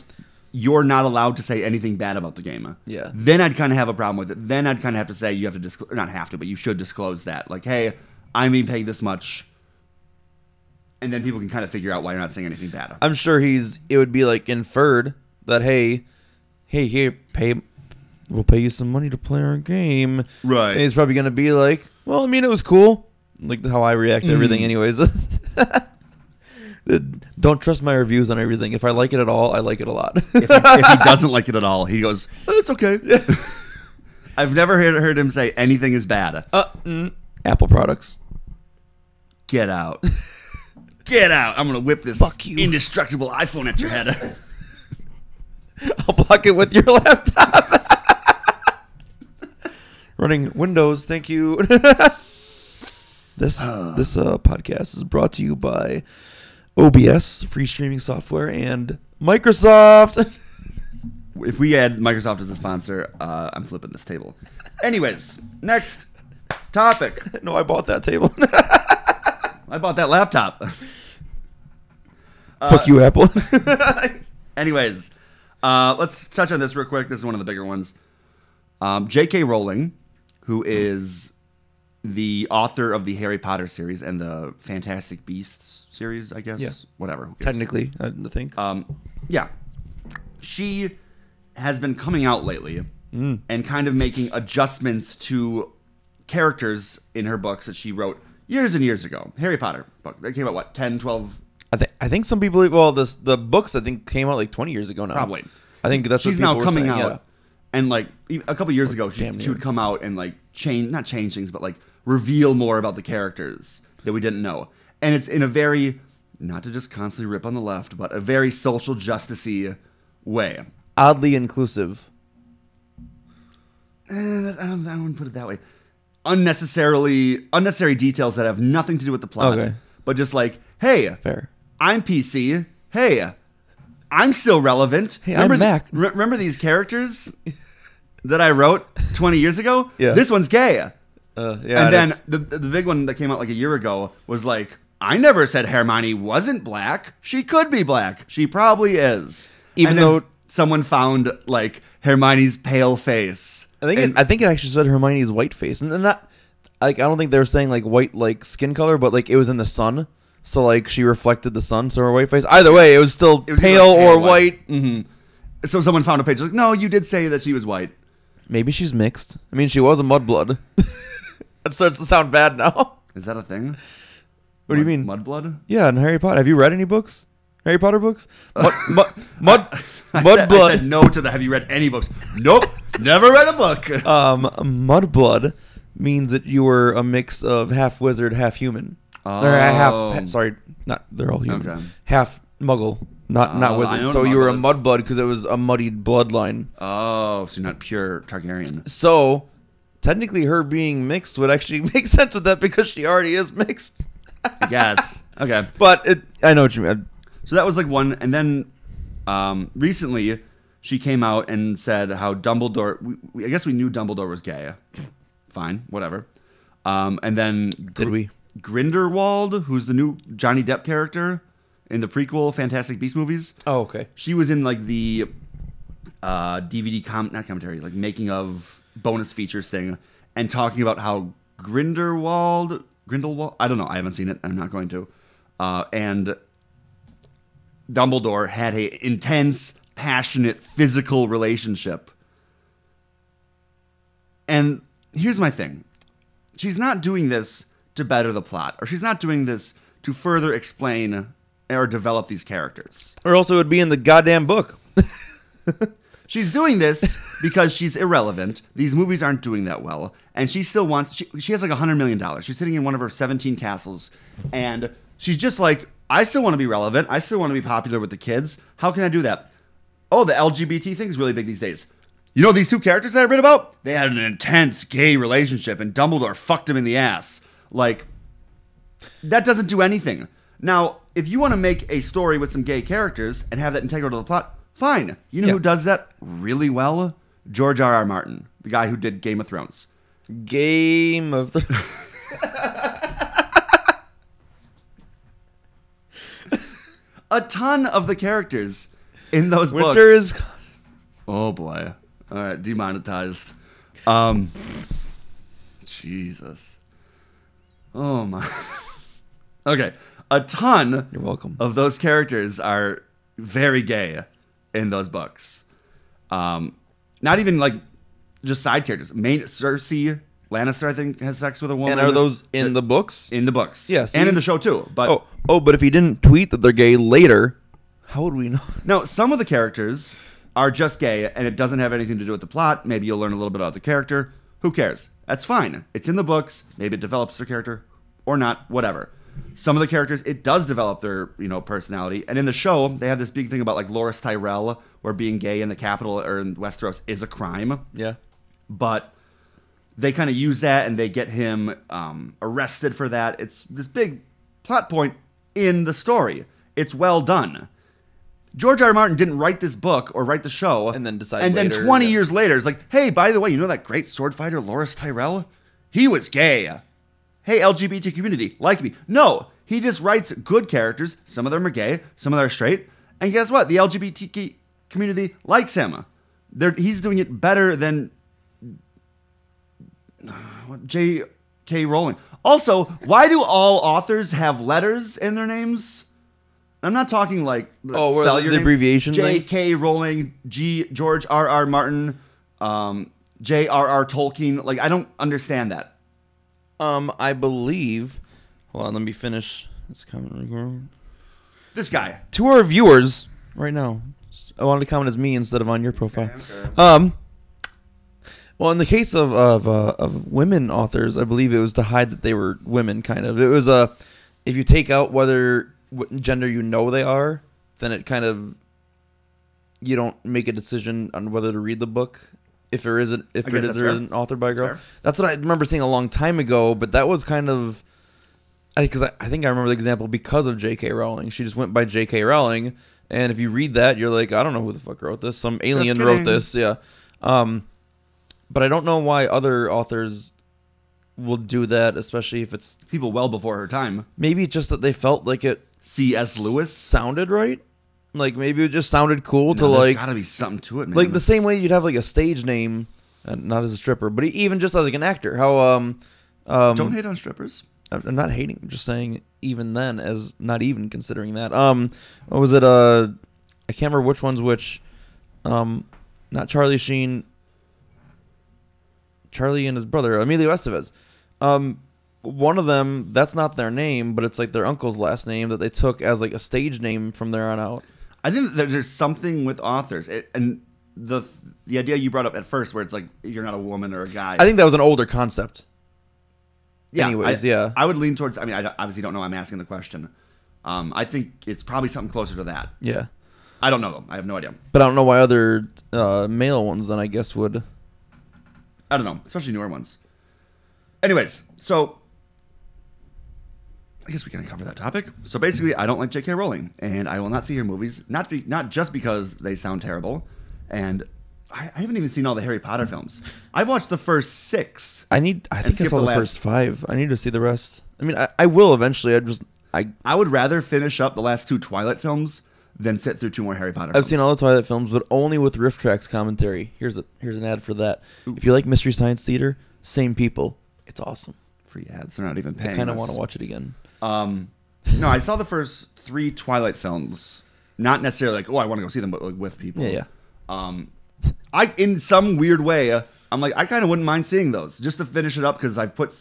B: you're not allowed to say anything bad about the game,
C: Yeah.
B: then I'd kind of have a problem with it. Then I'd kind of have to say you have to disclose, not have to, but you should disclose that. Like, hey, I'm being paid this much. And then people can kind of figure out why you're not saying anything bad.
C: I'm sure it would be like inferred that hey, here, we'll pay you some money to play our game.
B: Right.
C: And he's probably gonna be like, well, I mean, it was cool. Like how I react to everything, anyways. Don't trust my reviews on everything. If I like it at all, I like it a lot.
B: If he doesn't like it at all, he goes, oh, it's okay. I've never heard him say anything is bad.
C: Apple products.
B: Get out. Get out. I'm going to whip this
C: Fuck you.
B: indestructible iPhone at your head.
C: I'll block it with your laptop. Running Windows, thank you. This podcast is brought to you by OBS, free streaming software, and Microsoft.
B: If we add Microsoft as a sponsor, I'm flipping this table. Anyways, next topic.
C: No, I bought that table.
B: I bought that laptop.
C: Fuck you, Apple.
B: Anyways, let's touch on this real quick. This is one of the bigger ones. J.K. Rowling, who is the author of the Harry Potter series and the Fantastic Beasts series, I guess.
C: Yeah.
B: Whatever. Who cares?
C: Technically, I think.
B: Yeah. She has been coming out lately and kind of making adjustments to characters in her books that she wrote years and years ago. Harry Potter book. They came out, what, 10, 12?
C: I think some people. Well, the books I think came out like 20 years ago now.
B: Probably.
C: I think that's
B: She's
C: what people
B: now
C: were
B: coming
C: saying,
B: out.
C: yeah.
B: And like a couple years ago, she would come out and like not change things, but like reveal more about the characters that we didn't know. And it's in a very, not to just constantly rip on the left, but a very social justice-y way.
C: Oddly inclusive.
B: I don't want to put it that way. Unnecessary details that have nothing to do with the plot.
C: Okay.
B: But just like, hey,
C: Fair.
B: I'm PC. Hey, I'm still relevant.
C: Hey, I'm Mac.
B: Remember these characters that I wrote 20 years ago?
C: Yeah.
B: This one's gay.
C: Yeah.
B: And then the big one that came out like a year ago was like, I never said Hermione wasn't black. She could be black. She probably is.
C: Even
B: and then
C: though
B: someone found like Hermione's pale face.
C: I think it actually said Hermione's white face, and not like I don't think they were saying like white like skin color, but like it was in the sun, so like she reflected the sun, so her white face. Either way, it was still pale or white.
B: Mm-hmm. So someone found a page like, no, you did say that she was white.
C: Maybe she's mixed. I mean, she was a mudblood. That starts to sound bad now.
B: Is that a thing?
C: What do you mean?
B: Mudblood?
C: Yeah, in Harry Potter. Have you read any books? Harry Potter books? Mudblood.
B: I said no to the. Have you read any books? Nope, never read a book.
C: Mudblood means that you were a mix of half wizard, half human.
B: Oh.
C: Or half. Sorry, not they're all human.
B: Okay.
C: Half Muggle, not
B: I
C: wizard.
B: know
C: So
B: what
C: you were a
B: Muggle is.
C: mudblood because it was a muddied bloodline.
B: Oh, so you're not pure Targaryen.
C: So technically, her being mixed would actually make sense with that because she already is mixed.
B: I guess. Okay.
C: But I know what you mean.
B: So that was like one, and then recently she came out and said how Dumbledore. I guess we knew Dumbledore was gay. Fine, whatever. And then
C: Did we?
B: Grindelwald, who's the new Johnny Depp character in the prequel Fantastic Beasts movies.
C: Oh, okay.
B: She was in like the DVD not commentary, like making of bonus features thing, and talking about how Grindelwald, I don't know, I haven't seen it, I'm not going to, and Dumbledore had a intense, passionate, physical relationship. And here's my thing. She's not doing this to better the plot, or she's not doing this to further explain or develop these characters.
C: Or else it would be in the goddamn book.
B: She's doing this because she's irrelevant. These movies aren't doing that well. And she still wants... She has like $100 million. She's sitting in one of her 17 castles. And she's just like, I still want to be relevant. I still want to be popular with the kids. How can I do that? Oh, the LGBT thing is really big these days. You know these two characters that I read about? They had an intense gay relationship and Dumbledore fucked him in the ass. Like, that doesn't do anything. Now, if you want to make a story with some gay characters and have that integral to the plot, fine. You know who does that really well? George R.R. Martin, the guy who did Game of Thrones.
C: Game of the...
B: A ton of the characters in those books.
C: Winter is...
B: Oh, boy. All right, demonetized. Jesus. Oh, my... Okay, a ton
C: You're welcome.
B: of those characters are very gay in those books. Not even like just side characters. Main Cersei Lannister, I think, has sex with a woman.
C: And are those in the books?
B: in the books?
C: Yeah, see?
B: and in the show too. But
C: But if he didn't tweet that they're gay later, how would we know?
B: no, some of the characters are just gay, and it doesn't have anything to do with the plot. Maybe you'll learn a little bit about the character. Who cares? That's fine. It's in the books. Maybe it develops their character or not. Whatever. Some of the characters, it does develop their, personality. And in the show, they have this big thing about like Loras Tyrell, where being gay in the capital or in Westeros is a crime.
C: Yeah.
B: But they kind of use that and they get him arrested for that. It's this big plot point in the story. It's well done. George R. R. Martin didn't write this book or write the show
C: And then decide
B: and
C: later,
B: then 20
C: yeah.
B: years later, it's like, hey, by the way, you know that great sword fighter Loras Tyrell? He was gay. Hey, LGBT community, like me. No, he just writes good characters. Some of them are gay, some of them are straight. And guess what? The LGBT community likes him. He's doing it better than J.K. Rowling. Also, why do all authors have letters in their names? I'm not talking like
C: where
B: spell
C: the
B: your name.
C: abbreviation
B: J.K. Rowling, George R. R. Martin, J.R.R. Tolkien. Like, I don't understand that.
C: I believe. Hold on, let me finish this comment.
B: This guy.
C: To our viewers right now, I wanted to comment as me instead of on your profile.
B: Okay.
C: Well, in the case of women authors, I believe it was to hide that they were women. Kind of, it was if you take out what gender you know they are, then it kind of you don't make a decision on whether to read the book if there isn't an author by a girl.
B: Fair.
C: That's what I remember seeing a long time ago. But that was kind of because I think I remember the example because of J.K. Rowling. She just went by J.K. Rowling, and if you read that, you're like, I don't know who the fuck wrote this. Some alien wrote this. Yeah. But I don't know why other authors will do that, especially if it's
B: People well before her time.
C: maybe just that they felt like it
B: C.S. Lewis.
C: sounded right. Like maybe it just sounded cool to
B: No, there's
C: like
B: gotta be something to it, man.
C: like the same way you'd have like a stage name, not as a stripper, but even just as like an actor. How
B: Don't hate on strippers.
C: I'm not hating. I'm just saying even then, as not even considering that. What was it? I can't remember which one's which. Not Charlie Sheen. Charlie and his brother, Emilio Estevez. One of them, that's not their name, but it's like their uncle's last name that they took as like a stage name from there on out.
B: I think that there's something with authors, and the idea you brought up at first, where it's like you're not a woman or a guy.
C: I think that was an older concept.
B: Yeah,
C: Anyways, yeah.
B: I would lean towards. I mean, I obviously don't know. I'm asking the question. I think it's probably something closer to that.
C: Yeah.
B: I don't know though. I have no idea.
C: But I don't know why other male ones then I guess would.
B: I don't know, especially newer ones. Anyways, so I guess we can cover that topic. So basically, I don't like J.K. Rowling, and I will not see her movies. Not just because they sound terrible, and I haven't even seen all the Harry Potter films. I've watched the first 6.
C: I think I
B: skip
C: saw
B: the
C: the
B: last-
C: first 5. I need to see the rest. I mean, I will eventually.
B: I would rather finish up the last 2 Twilight films than sit through 2 more Harry Potter films.
C: I've seen all the Twilight films, but only with Riff Tracks commentary. Here's an ad for that. If you like Mystery Science Theater, same people. It's awesome.
B: Free ads. They're not even paying
C: I kind of
B: us.
C: want to watch it again.
B: No, I saw the first 3 Twilight films. Not necessarily like, oh, I want to go see them, but like with people.
C: Yeah.
B: I in some weird way, I'm like, I kind of wouldn't mind seeing those just to finish it up because I've put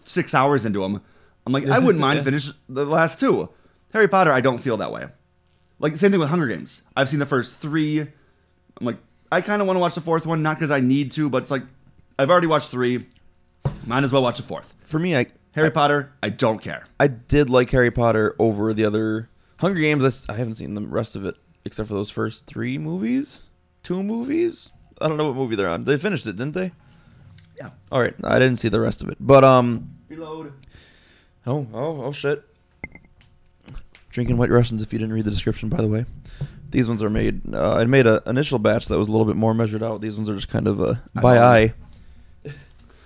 B: 6 hours into them. I'm like, I wouldn't mind finish the last 2. Harry Potter, I don't feel that way. Like same thing with Hunger Games. I've seen the first 3. I'm like, I kind of want to watch the 4th one, not because I need to, but it's like I've already watched 3. Might as well watch the 4th.
C: For me,
B: Harry Potter, I don't care.
C: I did like Harry Potter over the other Hunger Games. I haven't seen the rest of it except for those first 3 movies, 2 movies. I don't know what movie they're on. They finished it, didn't they?
B: Yeah.
C: All right, I didn't see the rest of it, but
B: Reload.
C: Oh shit. Drinking White Russians. If you didn't read the description, by the way, these ones are made. I made an initial batch that was a little bit more measured out. These ones are just kind of by eye.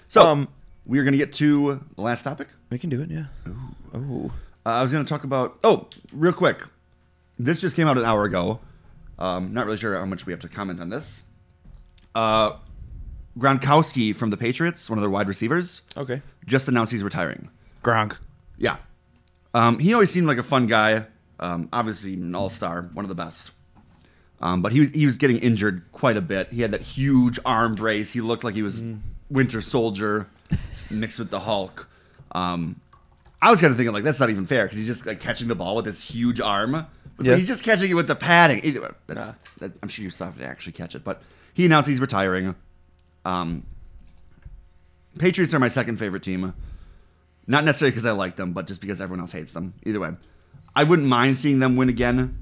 B: So we are going to get to the last topic.
C: We can do it, yeah. Oh.
B: I was going to talk about. Oh, real quick. This just came out an hour ago. Not really sure how much we have to comment on this. Gronkowski from the Patriots, one of their wide receivers,
C: Okay.
B: just announced he's retiring.
C: Gronk.
B: Yeah. He always seemed like a fun guy. Obviously, an all-star, one of the best. But he was getting injured quite a bit. He had that huge arm brace. He looked like he was Winter Soldier mixed with the Hulk. I was kind of thinking, like, that's not even fair because he's just like catching the ball with this huge arm. But
C: Yeah.
B: he's just catching it with the padding. Either way,
C: Nah.
B: I'm sure you still have to actually catch it. But he announced he's retiring. Patriots are my second favorite team. Not necessarily because I like them, but just because everyone else hates them. Either way. I wouldn't mind seeing them win again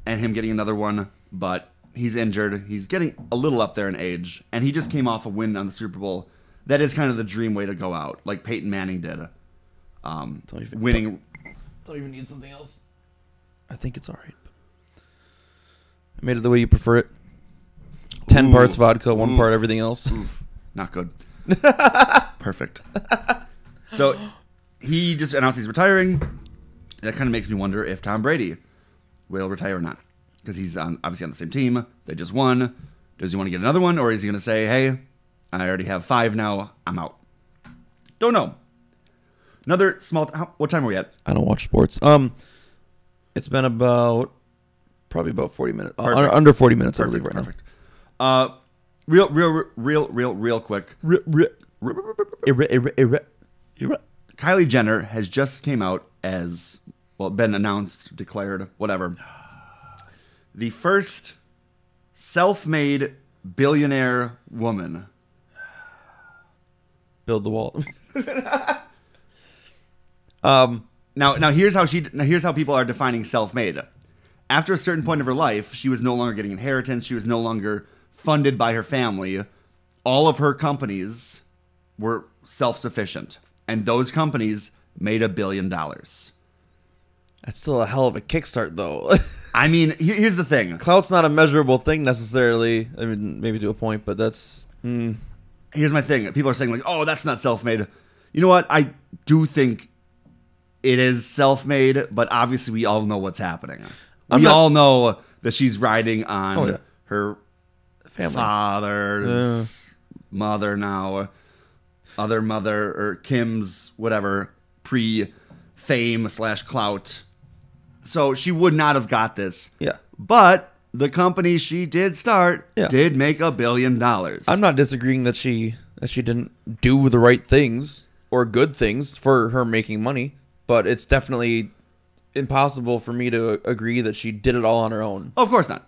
B: and him getting another one, but he's injured. He's getting a little up there in age, and he just came off a win on the Super Bowl. That is kind of the dream way to go out, like Peyton Manning did. Winning.
C: Don't even need something else. I think it's all right. Made it the way you prefer it. 10
B: Ooh.
C: parts vodka, 1
B: Oof.
C: part everything else.
B: Not good. Perfect. So he just announced he's retiring. That kind of makes me wonder if Tom Brady will retire or not. Because he's obviously on the same team. They just won. Does he want to get another one? Or is he going to say, hey, I already have 5 now. I'm out. Don't know. Another small... what time are we at?
C: I don't watch sports. It's been probably about 40 minutes.
B: Perfect.
C: Under 40 minutes, I believe,
B: Perfect.
C: right
B: Perfect. Real quick.
C: now.
B: Kylie Jenner has just came out as, well, been announced, declared, whatever. The first self-made billionaire woman.
C: Build the wall.
B: Now here's how people are defining self-made. After a certain point of her life, she was no longer getting inheritance. She was no longer funded by her family. All of her companies were self-sufficient, and those companies made $1 billion.
C: That's still a hell of a kickstart, though.
B: I mean, here's the thing.
C: Clout's not a measurable thing necessarily. I mean, maybe to a point, but that's...
B: Here's my thing. People are saying, like, oh, that's not self-made. You know what? I do think it is self-made, but obviously we all know what's happening. We all know that she's riding on her
C: family.
B: father's mother now, other mother, or Kim's, whatever, pre-fame / clout. So she would not have got this.
C: Yeah.
B: But the company she did start did make $1 billion.
C: I'm not disagreeing that she didn't do the right things or good things for her making money, but it's definitely impossible for me to agree that she did it all on her own.
B: Of course not.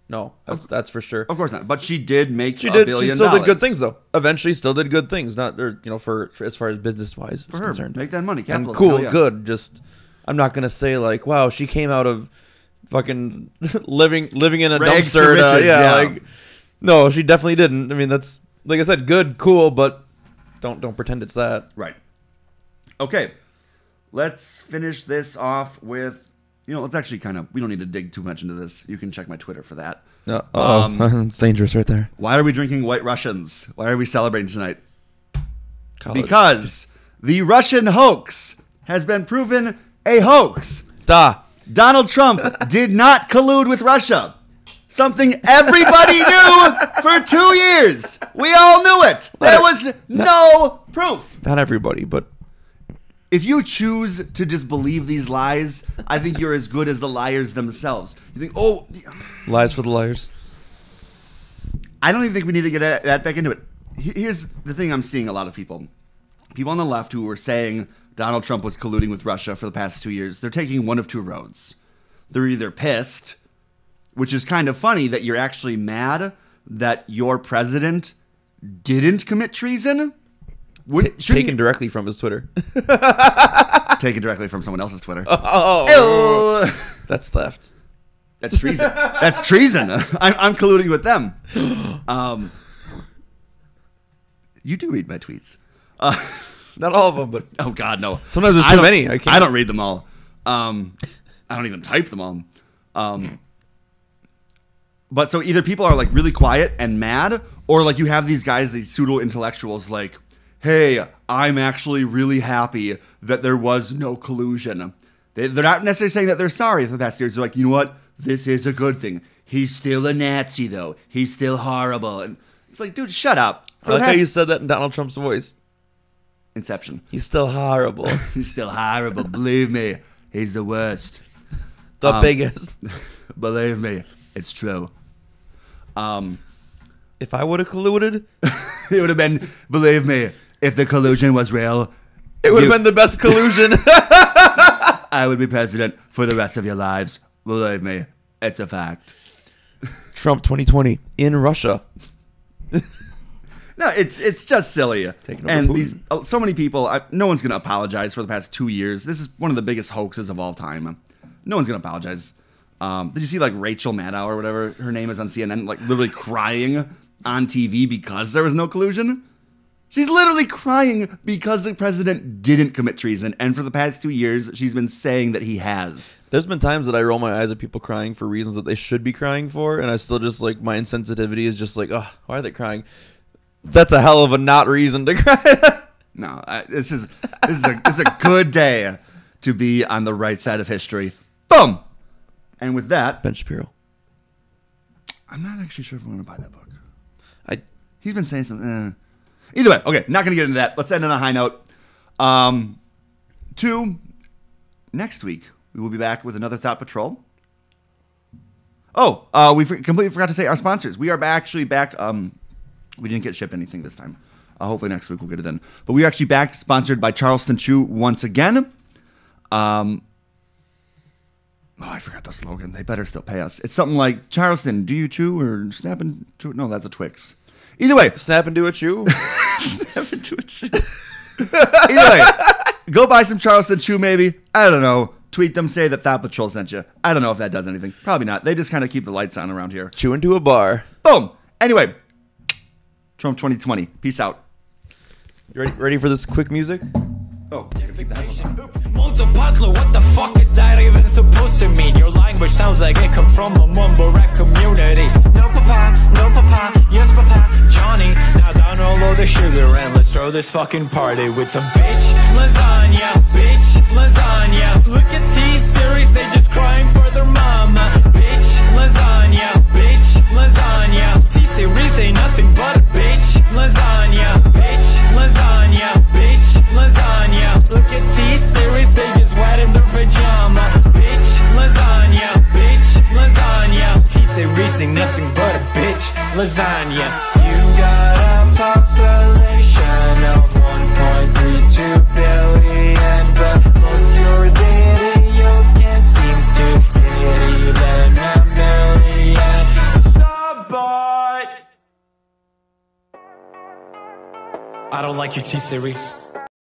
C: No, that's for sure.
B: Of course not. But she did make
C: She
B: $1
C: did.
B: billion.
C: She still did good things though. Eventually, still did good things. Not, or, for as far as business wise is
B: For her,
C: concerned.
B: make that money.
C: And
B: Capitalism,
C: cool,
B: hell yeah.
C: good. Just, I'm not gonna say like, wow, she came out of fucking living in a
B: Rags to
C: dumpster.
B: riches, yeah.
C: Like, no, she definitely didn't. I mean, that's like I said, good, cool, but don't pretend it's that.
B: Right. Okay. Let's finish this off with, let's actually we don't need to dig too much into this. You can check my Twitter for that.
C: It's dangerous right there.
B: Why are we drinking White Russians? Why are we celebrating tonight?
C: College.
B: Because the Russian hoax has been proven a hoax. Donald Trump did not collude with Russia. Something everybody knew for 2 years. We all knew it. There was no proof.
C: Not everybody, but
B: If you choose to disbelieve these lies, I think you're as good as the liars themselves. You think, oh,
C: lies for the liars.
B: I don't even think we need to get that back into it. Here's the thing I'm seeing a lot of people. People on the left who were saying Donald Trump was colluding with Russia for the past 2 years, they're taking one of two roads. They're either pissed, which is kind of funny that you're actually mad that your president didn't commit treason.
C: Taken directly from his Twitter.
B: Taken directly from someone else's Twitter.
C: Oh,
B: Ew.
C: that's theft.
B: That's treason. That's treason. I'm colluding with them. You do read my tweets.
C: Not all of them, but
B: Oh God, no.
C: sometimes there's
B: I
C: too
B: don't-
C: many. I can't.
B: I don't read them all. I don't even type them all. But so either people are like really quiet and mad, or like you have these guys, these pseudo intellectuals, like, hey, I'm actually really happy that there was no collusion. They're not necessarily saying that they're sorry for the past years. They're like, you know what? This is a good thing. He's still a Nazi, though. He's still horrible. And it's like, dude, shut up.
C: I like how you said that in Donald Trump's voice.
B: Inception.
C: He's still horrible.
B: He's still horrible. Believe me, he's the worst.
C: The biggest.
B: Believe me, it's true.
C: If I would have colluded,
B: It would have been, believe me, if the collusion was real,
C: it would have been the best collusion.
B: I would be president for the rest of your lives. Believe me, it's a fact.
C: Trump 2020 in Russia.
B: No, it's just silly.
C: Taking over
B: And
C: Putin.
B: so many people, no one's going to apologize for the past 2 years. This is one of the biggest hoaxes of all time. No one's going to apologize. Did you see like Rachel Maddow or whatever her name is on CNN, like literally crying on TV because there was no collusion? She's literally crying because the president didn't commit treason, and for the past 2 years, she's been saying that he has.
C: There's been times that I roll my eyes at people crying for reasons that they should be crying for, and I still just like my insensitivity is just like, oh, why are they crying? That's a hell of a not reason to cry.
B: No, this is a good day to be on the right side of history. Boom. And with that,
C: Ben Shapiro.
B: I'm not actually sure if I want to buy that book.
C: I
B: He's been saying something. Either way, okay, not going to get into that. Let's end on a high note. 2, next week, we will be back with another Thought Patrol. Oh, we completely forgot to say our sponsors. We are actually back. We didn't get shipped anything this time. Hopefully next week we'll get it in. But we are actually back, sponsored by Charleston Chew once again. Oh, I forgot the slogan. They better still pay us. It's something like, Charleston, do you chew or snap and chew? No, that's a Twix. Either way.
C: snap into a chew.
B: Snap into a chew. Either way, go buy some Charleston Chew maybe. I don't know. Tweet them, say that Thought Patrol sent you. I don't know if that does anything. Probably not. They just kind of keep the lights on around here.
C: Chew into a bar.
B: Boom. Anyway, Trump 2020. Peace out.
C: You ready for this quick music?
B: Oh, I can take the headphones off.
A: Multipatlo, what the fuck is that even supposed to mean? Your language sounds like it come from a mumble rap community. No papa, yes papa, Johnny. Now download the sugar and let's throw this fucking party with some bitch lasagna. Look at T-Series, they just crying for their mama. Bitch lasagna. T-Series ain't nothing but a bitch lasagna. Look at T-Series, they just wet in their pajama. Bitch lasagna. T-Series ain't nothing but a bitch lasagna. You got a population of 1.32 billion, but most your videos can't seem to hit even a million. Support. I don't like your T-Series.